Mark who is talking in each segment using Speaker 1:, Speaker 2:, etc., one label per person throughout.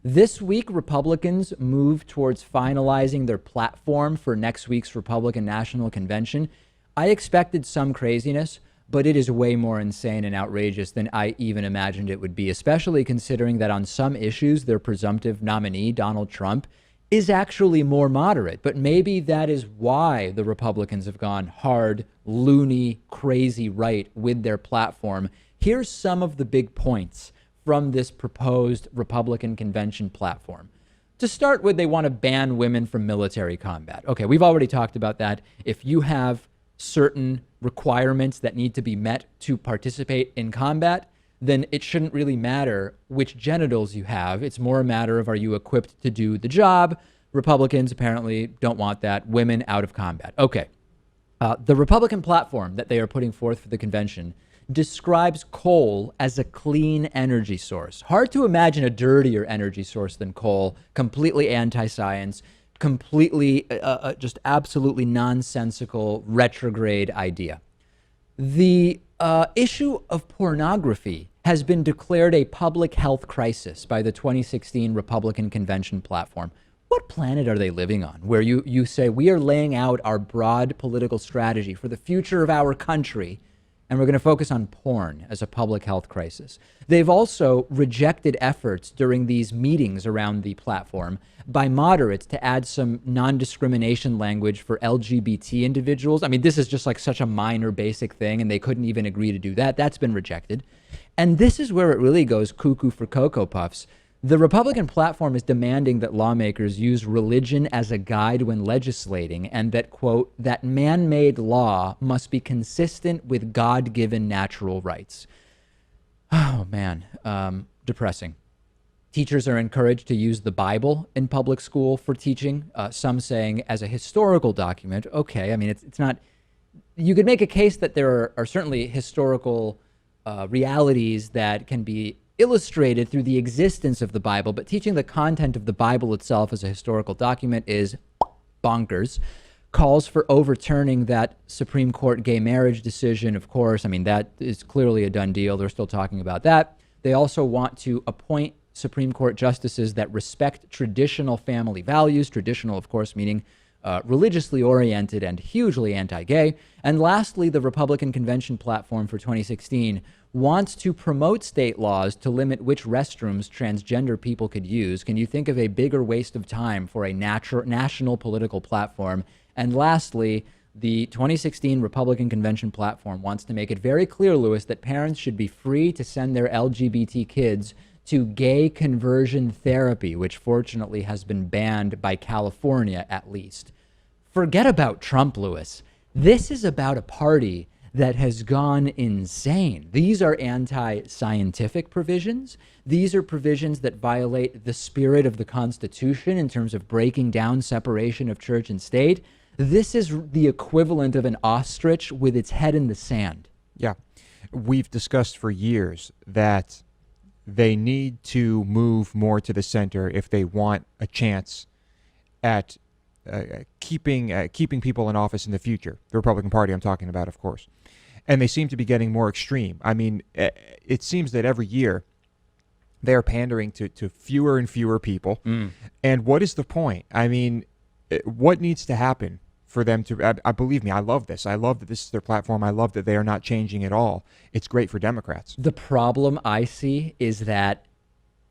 Speaker 1: This week, Republicans move towards finalizing their platform for next week's Republican National Convention. I expected some craziness, but it is way more insane and outrageous than I even imagined it would be, especially considering that on some issues, their presumptive nominee, Donald Trump, is actually more moderate. But maybe that is why the Republicans have gone hard, loony, crazy right with their platform. Here's some of the big points from this proposed Republican convention platform. To start with, they want to ban women from military combat. Okay, we've already talked about that. If you have certain requirements that need to be met to participate in combat, then it shouldn't really matter which genitals you have. It's more a matter of, are you equipped to do the job? Republicans apparently don't want that. Women out of combat. Okay. The Republican platform that they are putting forth for the convention describes coal as a clean energy source. Hard to imagine a dirtier energy source than coal. Completely anti-science, completely just absolutely nonsensical retrograde idea. The issue of pornography has been declared a public health crisis by the 2016 Republican convention platform. What planet are they living on where you say we are laying out our broad political strategy for the future of our country, and we're going to focus on porn as a public health crisis? They've also rejected efforts during these meetings around the platform by moderates to add some non-discrimination language for LGBT individuals. I mean, this is just like such a minor basic thing, and they couldn't even agree to do that. That's been rejected. And this is where it really goes cuckoo for Cocoa Puffs. The Republican platform is demanding that lawmakers use religion as a guide when legislating, and that, quote, that man-made law must be consistent with God-given natural rights. Oh, man. Depressing. Teachers are encouraged to use the Bible in public school for teaching, some saying as a historical document. Okay, I mean, it's not... You could make a case that there are certainly historical realities that can be illustrated through the existence of the Bible, but teaching the content of the Bible itself as a historical document is bonkers. Calls for overturning that Supreme Court gay marriage decision, of course. I mean, that is clearly a done deal. They're still talking about that. They also want to appoint Supreme Court justices that respect traditional family values, traditional, of course, meaning religiously oriented and hugely anti-gay. And lastly, the Republican convention platform for 2016 wants to promote state laws to limit which restrooms transgender people could use. Can you think of a bigger waste of time for a national political platform? And lastly, the 2016 Republican convention platform wants to make it very clear, Lewis, that parents should be free to send their LGBT kids to gay conversion therapy, which fortunately has been banned by California, at least. Forget about Trump, Lewis. This is about a party that has gone insane. These are anti-scientific provisions. These are provisions that violate the spirit of the Constitution in terms of breaking down separation of church and state. This is the equivalent of an ostrich with its head in the sand.
Speaker 2: Yeah. We've discussed for years that they need to move more to the center if they want a chance at keeping people in office in the future. The Republican Party I'm talking about, of course. And they seem to be getting more extreme. I mean, it seems that every year they are pandering to fewer and fewer people. And what is the point? I mean, what needs to happen for them to... I believe me, I love this. I love that this is their platform. I love that they are not changing at all. It's great for Democrats.
Speaker 1: The problem I see is that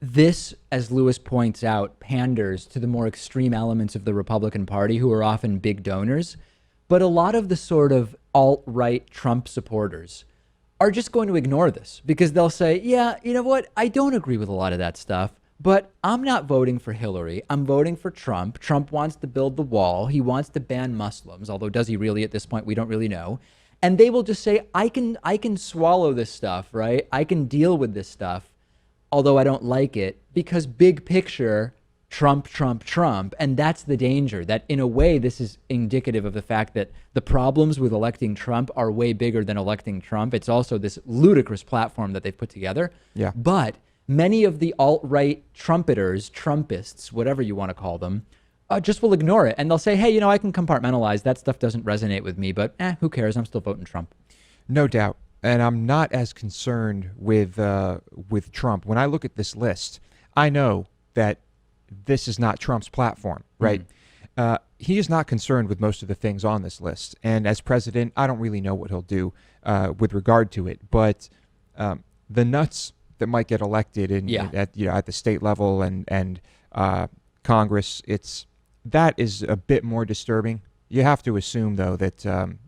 Speaker 1: this, as Lewis points out, panders to the more extreme elements of the Republican Party, who are often big donors. But a lot of the sort of alt-right Trump supporters are just going to ignore this because they'll say, yeah, you know what? I don't agree with a lot of that stuff, but I'm not voting for Hillary. I'm voting for Trump. Trump wants to build the wall. He wants to ban Muslims, although does he really at this point? We don't really know. And they will just say, I can swallow this stuff, right? I can deal with this stuff, although I don't like it, because big picture, Trump, Trump, Trump. And that's the danger, that in a way, this is indicative of the fact that the problems with electing Trump are way bigger than electing Trump. It's also this ludicrous platform that they've put together.
Speaker 2: Yeah.
Speaker 1: But many of the alt-right trumpeters, Trumpists, whatever you want to call them, just will ignore it. And they'll say, hey, you know, I can compartmentalize. That stuff doesn't resonate with me, but who cares? I'm still voting Trump.
Speaker 2: No doubt. And I'm not as concerned with Trump. When I look at this list, I know that this is not Trump's platform, right? He is not concerned with most of the things on this list. And as president, I don't really know what he'll do with regard to it. But the nuts that might get elected at the state level and Congress, that is a bit more disturbing. You have to assume, though, that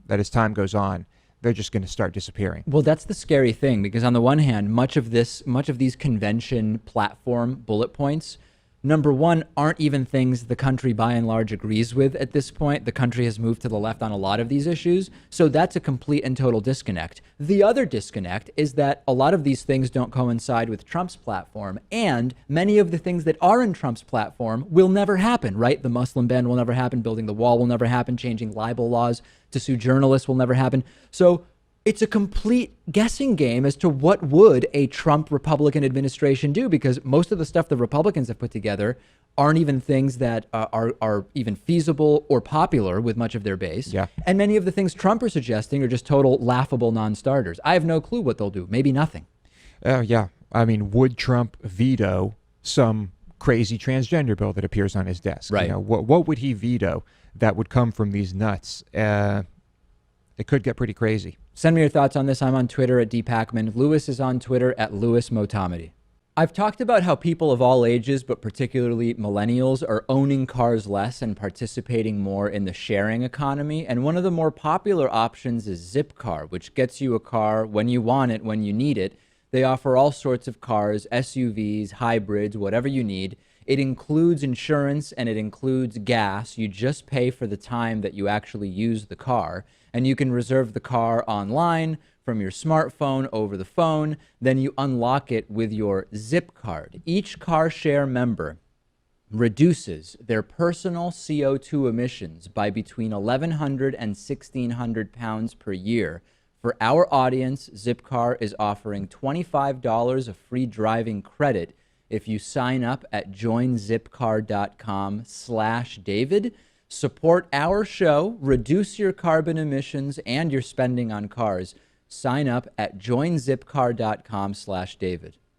Speaker 2: as time goes on, they're just going to start disappearing.
Speaker 1: Well, that's the scary thing, because on the one hand, much of these convention platform bullet points, number one, aren't even things the country by and large agrees with at this point. The country has moved to the left on a lot of these issues. So that's a complete and total disconnect. The other disconnect is that a lot of these things don't coincide with Trump's platform. And many of the things that are in Trump's platform will never happen, right? The Muslim ban will never happen. Building the wall will never happen. Changing libel laws to sue journalists will never happen. So it's a complete guessing game as to what would a Trump Republican administration do, because most of the stuff the Republicans have put together aren't even things that are even feasible or popular with much of their base.
Speaker 2: Yeah.
Speaker 1: And many of the things Trump are suggesting are just total laughable non-starters. I have no clue what they'll do. Maybe nothing.
Speaker 2: Yeah. I mean, would Trump veto some crazy transgender bill that appears on his desk?
Speaker 1: Right.
Speaker 2: You know, what would he veto that would come from these nuts? It could get pretty crazy.
Speaker 1: Send me your thoughts on this. I'm on Twitter at Pakman. Lewis is on Twitter at LewisMotamedy. I've talked about how people of all ages, but particularly millennials, are owning cars less and participating more in the sharing economy. And one of the more popular options is Zipcar, which gets you a car when you want it, when you need it. They offer all sorts of cars, SUVs, hybrids, whatever you need. It includes insurance and it includes gas. You just pay for the time that you actually use the car. And you can reserve the car online from your smartphone over the phone. Then you unlock it with your Zip card. Each car share member reduces their personal CO2 emissions by between 1,100 and 1,600 pounds per year. For our audience, Zipcar is offering $25 of free driving credit if you sign up at joinzipcar.com/David. Support our show, reduce your carbon emissions and your spending on cars. Sign up at joinzipcar.com/David.